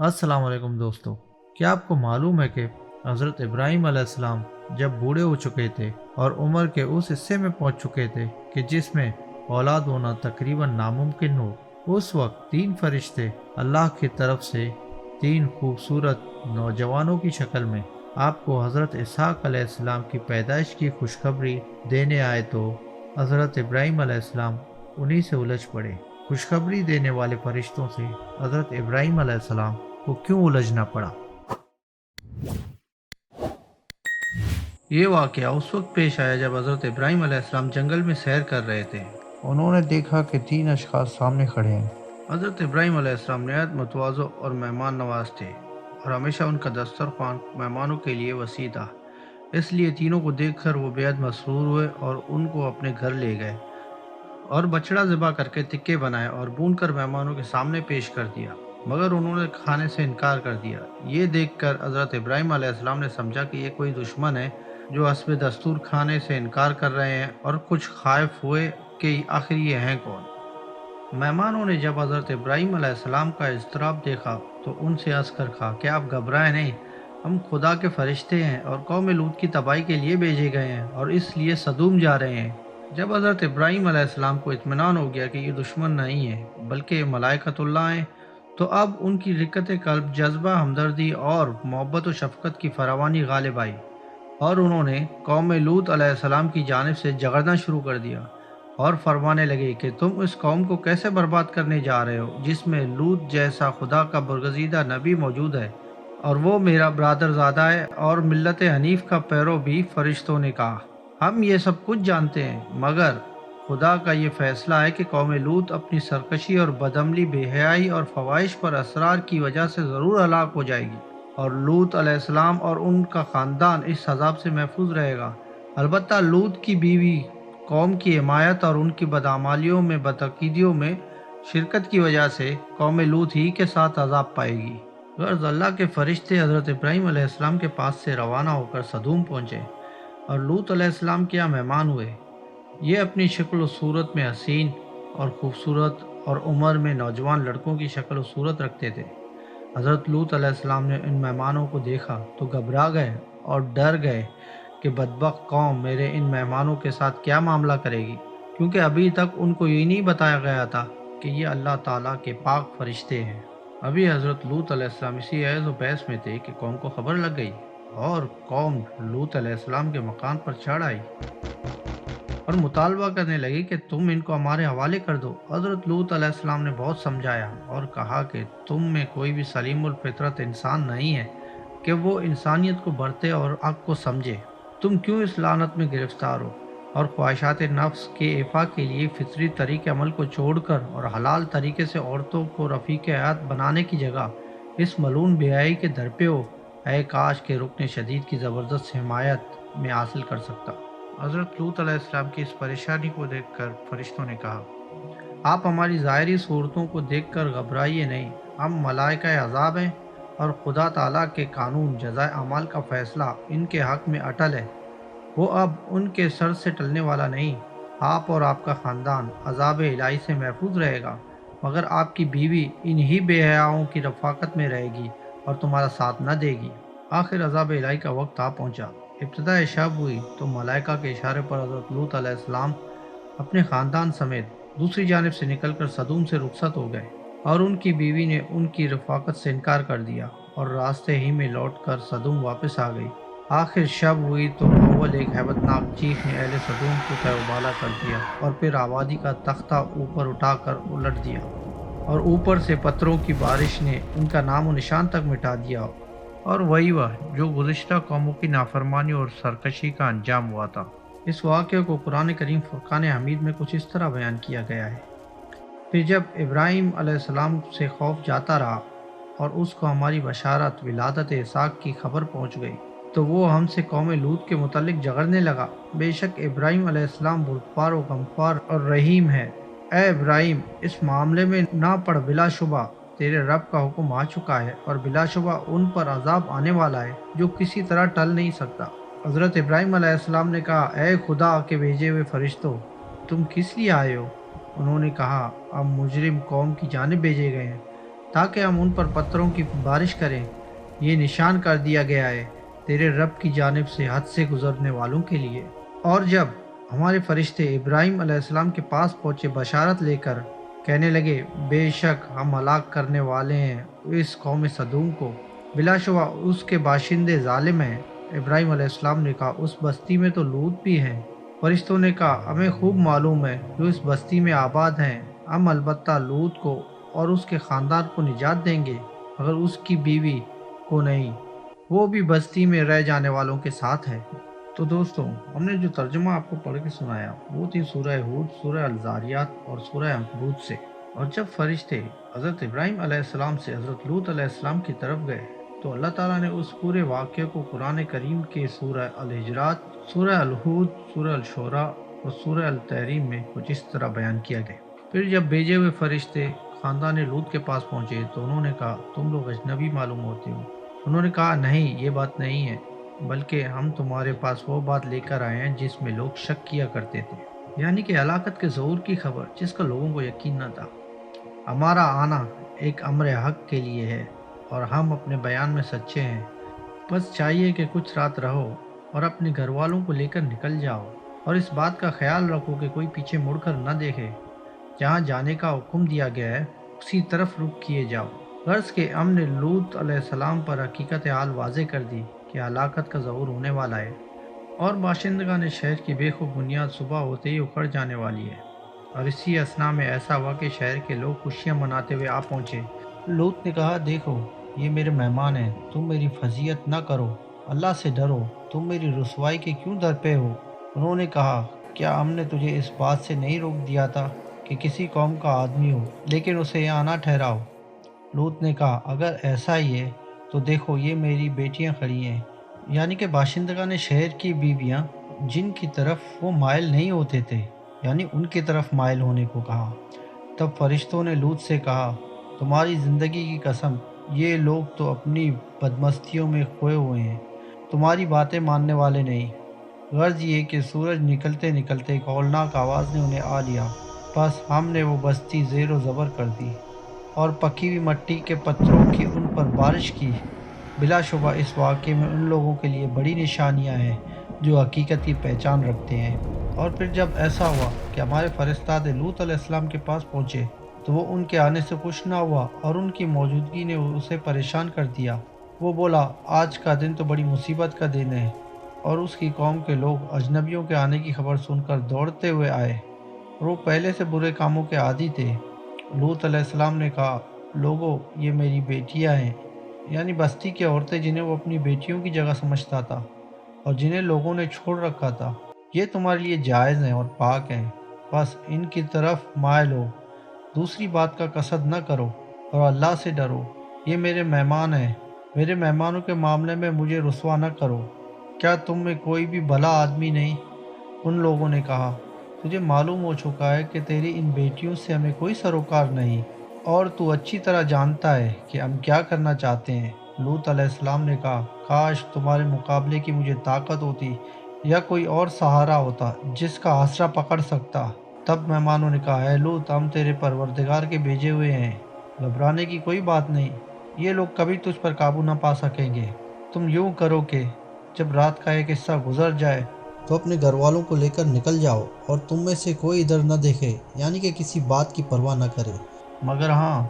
السلام علیکم دوستو، کیا آپ کو معلوم ہے کہ حضرت ابراہیم علیہ السلام جب بوڑھے ہو چکے تھے اور عمر کے اس حصے میں پہنچ چکے تھے کہ جس میں اولاد ہونا تقریباً ناممکن ہو، اس وقت تین فرشتے اللہ کی طرف سے تین خوبصورت نوجوانوں کی شکل میں آپ کو حضرت اسحاق علیہ السلام کی پیدائش کی خوشخبری دینے آئے تو حضرت ابراہیم علیہ السلام انہی سے الجھ پڑے۔ خوشخبری دینے والے فرشتوں سے حضرت ابراہیم علیہ السلام کو کیوں الجھنا پڑا؟ یہ واقعہ اس وقت پیش آیا جب حضرت ابراہیم علیہ السلام جنگل میں سیر کر رہے تھے۔ انہوں نے دیکھا کہ تین اشخاص سامنے کھڑے ہیں۔ حضرت ابراہیم علیہ السلام نہایت متواضع اور مہمان نواز تھے اور ہمیشہ ان کا دسترخوان مہمانوں کے لیے وسیع تھا، اس لیے تینوں کو دیکھ کر وہ بے حد مسرور ہوئے اور ان کو اپنے گھر لے گئے اور بچڑا ذبح کر کے تکے بنائے اور بھون کر مہمانوں کے سامنے پیش کر دیا، مگر انہوں نے کھانے سے انکار کر دیا۔ یہ دیکھ کر حضرت ابراہیم علیہ السلام نے سمجھا کہ یہ کوئی دشمن ہے جو حسب دستور کھانے سے انکار کر رہے ہیں، اور کچھ خائف ہوئے کہ آخر یہ ہیں کون۔ مہمانوں نے جب حضرت ابراہیم علیہ السلام کا اضطراب دیکھا تو ان سے ہنس کر کہا کہ آپ گھبرائیں نہیں، ہم خدا کے فرشتے ہیں اور قوم لوط کی تباہی کے لیے بھیجے گئے ہیں اور اس لیے سدوم جا رہے ہیں۔ جب حضرت ابراہیم علیہ السلام کو اطمینان ہو گیا کہ یہ دشمن نہیں ہے بلکہ ملائکۃ اللہ ہیں، تو اب ان کی رقت قلب، جذبہ ہمدردی اور محبت و شفقت کی فراوانی غالب آئی، اور انہوں نے قوم لوط علیہ السلام کی جانب سے جھگڑنا شروع کر دیا اور فرمانے لگے کہ تم اس قوم کو کیسے برباد کرنے جا رہے ہو جس میں لوط جیسا خدا کا برگزیدہ نبی موجود ہے، اور وہ میرا برادر زادہ ہے اور ملت حنیف کا پیرو بھی۔ فرشتوں نے کہا، ہم یہ سب کچھ جانتے ہیں، مگر خدا کا یہ فیصلہ ہے کہ قوم لوط اپنی سرکشی اور بدعملی، بے حیائی اور فواحش پر اصرار کی وجہ سے ضرور ہلاک ہو جائے گی، اور لوط علیہ السلام اور ان کا خاندان اس عذاب سے محفوظ رہے گا۔ البتہ لوط کی بیوی قوم کی حمایت اور ان کی بدعمالیوں میں، بدعقیدیوں میں شرکت کی وجہ سے قوم لوط ہی کے ساتھ عذاب پائے گی۔ غرض اللہ کے فرشتے حضرت ابراہیم علیہ السلام کے پاس سے روانہ ہو کر سدوم پہنچے اور لوط علیہ السلام کے یہاں مہمان ہوئے۔ یہ اپنی شکل و صورت میں حسین اور خوبصورت اور عمر میں نوجوان لڑکوں کی شکل و صورت رکھتے تھے۔ حضرت لوط علیہ السلام نے ان مہمانوں کو دیکھا تو گھبرا گئے اور ڈر گئے کہ بدبخت قوم میرے ان مہمانوں کے ساتھ کیا معاملہ کرے گی، کیونکہ ابھی تک ان کو یہ نہیں بتایا گیا تھا کہ یہ اللہ تعالیٰ کے پاک فرشتے ہیں۔ ابھی حضرت لوط علیہ السلام اسی عیش و بحث میں تھے کہ قوم کو خبر لگ گئی اور قوم لوط علیہ السلام کے مکان پر چڑھ آئی اور مطالبہ کرنے لگی کہ تم ان کو ہمارے حوالے کر دو۔ حضرت لوط علیہ السلام نے بہت سمجھایا اور کہا کہ تم میں کوئی بھی سلیم الفطرت انسان نہیں ہے کہ وہ انسانیت کو برتے اور حق کو سمجھے۔ تم کیوں اس لعنت میں گرفتار ہو اور خواہشات نفس کے ایفا کے لیے فطری طریق عمل کو چھوڑ کر اور حلال طریقے سے عورتوں کو رفیق حیات بنانے کی جگہ اس ملعون بے حیائی کے در پہ ہو؟ اے کاش کے رکن شدید کی زبردست حمایت میں حاصل کر سکتا۔ حضرت لوط علیہ السلام کی اس پریشانی کو دیکھ کر فرشتوں نے کہا، آپ ہماری ظاہری صورتوں کو دیکھ کر گھبرائیے نہیں، ہم ملائکہ عذاب ہیں اور خدا تعالیٰ کے قانون جزائے اعمال کا فیصلہ ان کے حق میں اٹل ہے، وہ اب ان کے سر سے ٹلنے والا نہیں۔ آپ اور آپ کا خاندان عذاب الہی سے محفوظ رہے گا، مگر آپ کی بیوی انہی بے حیاؤں کی رفاقت میں رہے گی اور تمہارا ساتھ نہ دے گی۔ آخر عذاب الہی کا وقت آ پہنچا۔ ابتدا شب ہوئی تو ملائکہ کے اشارے پر حضرت لوط علیہ السلام اپنے خاندان سمیت دوسری جانب سے نکل کر سدوم سے رخصت ہو گئے، اور ان کی بیوی نے ان کی رفاقت سے انکار کر دیا اور راستے ہی میں لوٹ کر سدوم واپس آ گئی۔ آخر شب ہوئی تو اول ایک ہیبت ناک چیخ نے اہل سدوم کو تہ و بالا کر دیا اور پھر آبادی کا تختہ اوپر اٹھا کر الٹ دیا، اور اوپر سے پتھروں کی بارش نے ان کا نام و نشان تک مٹا دیا، اور وہی وہ جو گزشتہ قوموں کی نافرمانی اور سرکشی کا انجام ہوا تھا۔ اس واقعے کو قرآن کریم فرقان حمید میں کچھ اس طرح بیان کیا گیا ہے، پھر جب ابراہیم علیہ السلام سے خوف جاتا رہا اور اس کو ہماری بشارت ولادت اسحاق کی خبر پہنچ گئی تو وہ ہم سے قوم لوط کے متعلق جھگڑنے لگا۔ بے شک ابراہیم علیہ السلام بردبار و غمخوار اور رحیم ہے۔ اے ابراہیم، اس معاملے میں نہ پڑ، بلا شبہ تیرے رب کا حکم آ چکا ہے اور بلا شبہ ان پر عذاب آنے والا ہے جو کسی طرح ٹل نہیں سکتا۔ حضرت ابراہیم علیہ السلام نے کہا، اے خدا کے بھیجے ہوئے فرشتوں، تم کس لیے آئے ہو؟ انہوں نے کہا، ہم مجرم قوم کی جانب بھیجے گئے ہیں تاکہ ہم ان پر پتھروں کی بارش کریں۔ یہ نشان کر دیا گیا ہے تیرے رب کی جانب سے حد سے گزرنے والوں کے لیے۔ اور جب ہمارے فرشتے ابراہیم علیہ السلام کے پاس پہنچے بشارت لے کر، کہنے لگے بے شک ہم ہلاک کرنے والے ہیں اس قوم صدوم کو، بلا شبہ اس کے باشندے ظالم ہیں۔ ابراہیم علیہ السلام نے کہا اس بستی میں تو لوط بھی ہیں۔ فرشتوں نے کہا ہمیں خوب معلوم ہے جو اس بستی میں آباد ہیں، ہم البتہ لوط کو اور اس کے خاندان کو نجات دیں گے مگر اس کی بیوی کو نہیں، وہ بھی بستی میں رہ جانے والوں کے ساتھ ہے۔ تو دوستوں، ہم نے جو ترجمہ آپ کو پڑھ کے سنایا وہ تھی سورہ ہود، سورہ الزاریات اور سورہ عنکبوت سے۔ اور جب فرشتے حضرت ابراہیم علیہ السلام سے حضرت لوط علیہ السلام کی طرف گئے تو اللہ تعالیٰ نے اس پورے واقعے کو قرآن کریم کے سورہ الحجرات، سورہ الہود، سورہ الشعراء اور سورہ التحریم میں کچھ اس طرح بیان کیا گیا۔ پھر جب بھیجے ہوئے فرشتے خاندان لوط کے پاس پہنچے تو انہوں نے کہا تم لوگ اجنبی معلوم ہوتے ہو۔ انہوں نے کہا نہیں، یہ بات نہیں ہے، بلکہ ہم تمہارے پاس وہ بات لے کر آئے ہیں جس میں لوگ شک کیا کرتے تھے، یعنی کہ ہلاکت کے ظہور کی خبر جس کا لوگوں کو یقین نہ تھا۔ ہمارا آنا ایک امر حق کے لیے ہے اور ہم اپنے بیان میں سچے ہیں، بس چاہیے کہ کچھ رات رہو اور اپنے گھر والوں کو لے کر نکل جاؤ، اور اس بات کا خیال رکھو کہ کوئی پیچھے مڑ کر نہ دیکھے، جہاں جانے کا حکم دیا گیا ہے اسی طرف رخ کیے جاؤ۔ غرض کہ ہم نے لوط علیہ السلام پر حقیقت حال واضح کر دی کہ ہلاکت کا ظہور ہونے والا ہے اور باشندگان شہر کی بے خوب بنیاد صبح ہوتے ہی اکھڑ جانے والی ہے۔ اور اسی اثنا میں ایسا ہوا کہ شہر کے لوگ خوشیاں مناتے ہوئے آ پہنچے۔ لوط نے کہا دیکھو یہ میرے مہمان ہیں، تم میری فضیحت نہ کرو، اللہ سے ڈرو، تم میری رسوائی کے کیوں در پہ ہو؟ انہوں نے کہا کیا ہم نے تجھے اس بات سے نہیں روک دیا تھا کہ کسی قوم کا آدمی ہو لیکن اسے یہاں نہ ٹھہراؤ؟ لوط نے کہا اگر ایسا ہی ہے تو دیکھو یہ میری بیٹیاں کھڑی ہیں، یعنی کہ باشندگان شہر کی بیویاں جن کی طرف وہ مائل نہیں ہوتے تھے، یعنی ان کی طرف مائل ہونے کو کہا۔ تب فرشتوں نے لوط سے کہا تمہاری زندگی کی قسم، یہ لوگ تو اپنی بدمستیوں میں کھوئے ہوئے ہیں، تمہاری باتیں ماننے والے نہیں۔ غرض یہ کہ سورج نکلتے نکلتے ایک ہولناک آواز نے انہیں آ لیا، بس ہم نے وہ بستی زیر و زبر کر دی اور پکی ہوئی مٹی کے پتھروں کی ان پر بارش کی۔ بلا شبہ اس واقعے میں ان لوگوں کے لیے بڑی نشانیاں ہیں جو حقیقت کی پہچان رکھتے ہیں۔ اور پھر جب ایسا ہوا کہ ہمارے فرستاد لوط علیہ السلام کے پاس پہنچے تو وہ ان کے آنے سے خوش نہ ہوا اور ان کی موجودگی نے اسے پریشان کر دیا۔ وہ بولا آج کا دن تو بڑی مصیبت کا دن ہے، اور اس کی قوم کے لوگ اجنبیوں کے آنے کی خبر سن کر دوڑتے ہوئے آئے اور وہ پہلے سے برے کاموں کے عادی تھے۔ لوط علیہ السلام نے کہا لوگو یہ میری بیٹیاں ہیں، یعنی بستی کی عورتیں جنہیں وہ اپنی بیٹیوں کی جگہ سمجھتا تھا اور جنہیں لوگوں نے چھوڑ رکھا تھا، یہ تمہارے لیے جائز ہیں اور پاک ہیں، بس ان کی طرف مائل ہو، دوسری بات کا قصد نہ کرو اور اللہ سے ڈرو۔ یہ میرے مہمان ہیں، میرے مہمانوں کے معاملے میں مجھے رسوا نہ کرو۔ کیا تم میں کوئی بھی بھلا آدمی نہیں؟ ان لوگوں نے کہا تجھے معلوم ہو چکا ہے کہ تیری ان بیٹیوں سے ہمیں کوئی سروکار نہیں، اور تو اچھی طرح جانتا ہے کہ ہم کیا کرنا چاہتے ہیں۔ لوط علیہ السلام نے کہا کاش تمہارے مقابلے کی مجھے طاقت ہوتی یا کوئی اور سہارا ہوتا جس کا آسرا پکڑ سکتا۔ تب مہمانوں نے کہا اے لوط ہم تیرے پروردگار کے بھیجے ہوئے ہیں، گھبرانے کی کوئی بات نہیں، یہ لوگ کبھی تجھ پر قابو نہ پا سکیں گے۔ تم یوں کرو کہ جب رات کا ایک حصہ گزر جائے تو اپنے گھر والوں کو لے کر نکل جاؤ اور تم میں سے کوئی ادھر نہ دیکھے، یعنی کہ کسی بات کی پرواہ نہ کرے، مگر ہاں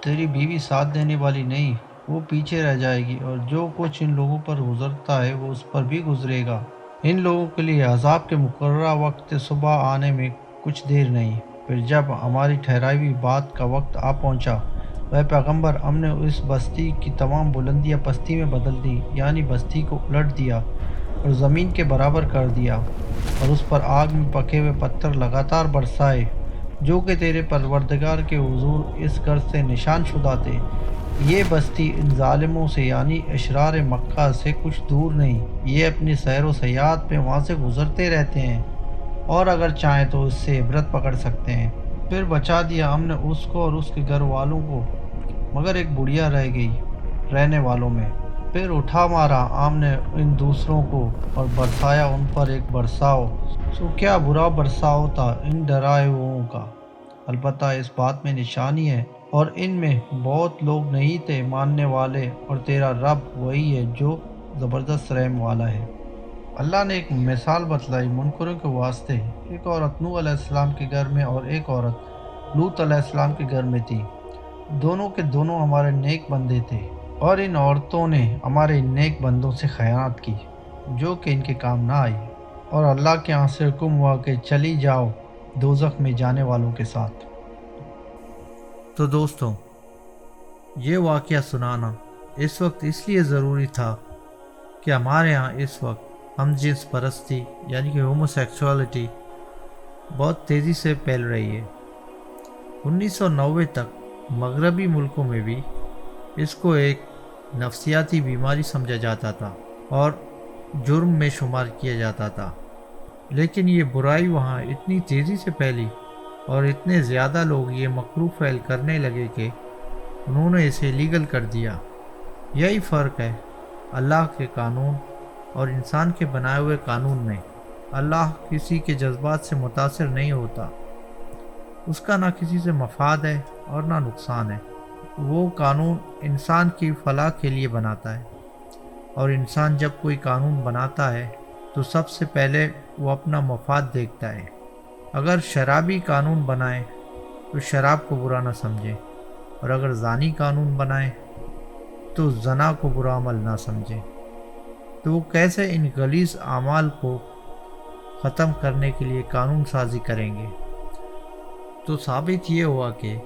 تیری بیوی ساتھ دینے والی نہیں، وہ پیچھے رہ جائے گی، اور جو کچھ ان لوگوں پر گزرتا ہے وہ اس پر بھی گزرے گا۔ ان لوگوں کے لیے عذاب کے مقررہ وقت صبح آنے میں کچھ دیر نہیں۔ پھر جب ہماری ٹھہرائی ہوئی بات کا وقت آ پہنچا، اے پیغمبر ہم نے اس بستی کی تمام بلندیاں پستی میں بدل دی، یعنی بستی کو الٹ دیا اور زمین کے برابر کر دیا، اور اس پر آگ میں پکے ہوئے پتھر لگاتار برسائے جو کہ تیرے پروردگار کے حضور اس غرض سے نشان شدہ تھے۔ یہ بستی ان ظالموں سے یعنی اشرار مکہ سے کچھ دور نہیں، یہ اپنی سیر و سیاحت میں وہاں سے گزرتے رہتے ہیں اور اگر چاہیں تو اس سے عبرت پکڑ سکتے ہیں۔ پھر بچا دیا ہم نے اس کو اور اس کے گھر والوں کو، مگر ایک بڑھیا رہ گئی رہنے والوں میں۔ پھر اٹھا مارا ہم نے ان دوسروں کو اور برسایا ان پر ایک برساؤ، سو کیا برا برساؤ تھا ان ڈرائے ہوئوں کا۔ البتہ اس بات میں نشانی ہے اور ان میں بہت لوگ نہیں تھے ماننے والے، اور تیرا رب وہی ہے جو زبردست رحم والا ہے۔ اللہ نے ایک مثال بتلائی منکروں کے واسطے۔ ایک عورت نوح علیہ السلام کے گھر میں اور ایک عورت لوط علیہ السلام کے گھر میں تھی۔ دونوں کے دونوں ہمارے نیک بندے تھے، اور ان عورتوں نے ہمارے ان نیک بندوں سے خیانت کی جو کہ ان کے کام نہ آئی، اور اللہ کے یہاں سے حکم ہوا کہ چلی جاؤ دوزخ میں جانے والوں کے ساتھ۔ تو دوستوں، یہ واقعہ سنانا اس وقت اس لیے ضروری تھا کہ ہمارے ہاں اس وقت ہم جنس پرستی یعنی کہ ہومو سیکسوالٹی بہت تیزی سے پھیل رہی ہے۔ 1990 تک مغربی ملکوں میں بھی اس کو ایک نفسیاتی بیماری سمجھا جاتا تھا اور جرم میں شمار کیا جاتا تھا، لیکن یہ برائی وہاں اتنی تیزی سے پھیلی اور اتنے زیادہ لوگ یہ مکروہ فعل کرنے لگے کہ انہوں نے اسے لیگل کر دیا۔ یہی فرق ہے اللہ کے قانون اور انسان کے بنائے ہوئے قانون میں۔ اللہ کسی کے جذبات سے متاثر نہیں ہوتا، اس کا نہ کسی سے مفاد ہے اور نہ نقصان ہے۔ وہ قانون انسان کی فلاح کے لیے بناتا ہے، اور انسان جب کوئی قانون بناتا ہے تو سب سے پہلے وہ اپنا مفاد دیکھتا ہے۔ اگر شرابی قانون بنائے تو شراب کو برا نہ سمجھے، اور اگر زانی قانون بنائے تو زنا کو برا عمل نہ سمجھے، تو وہ کیسے ان غلیظ اعمال کو ختم کرنے کے لیے قانون سازی کریں گے؟ تو ثابت یہ ہوا کہ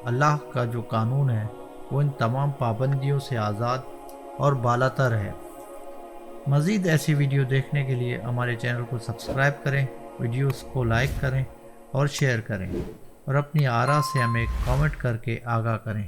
اللہ کا جو قانون ہے وہ ان تمام پابندیوں سے آزاد اور بالاتر ہے۔ مزید ایسی ویڈیو دیکھنے کے لیے ہمارے چینل کو سبسکرائب کریں، ویڈیوز کو لائک کریں اور شیئر کریں، اور اپنی آراء سے ہمیں کامنٹ کر کے آگاہ کریں۔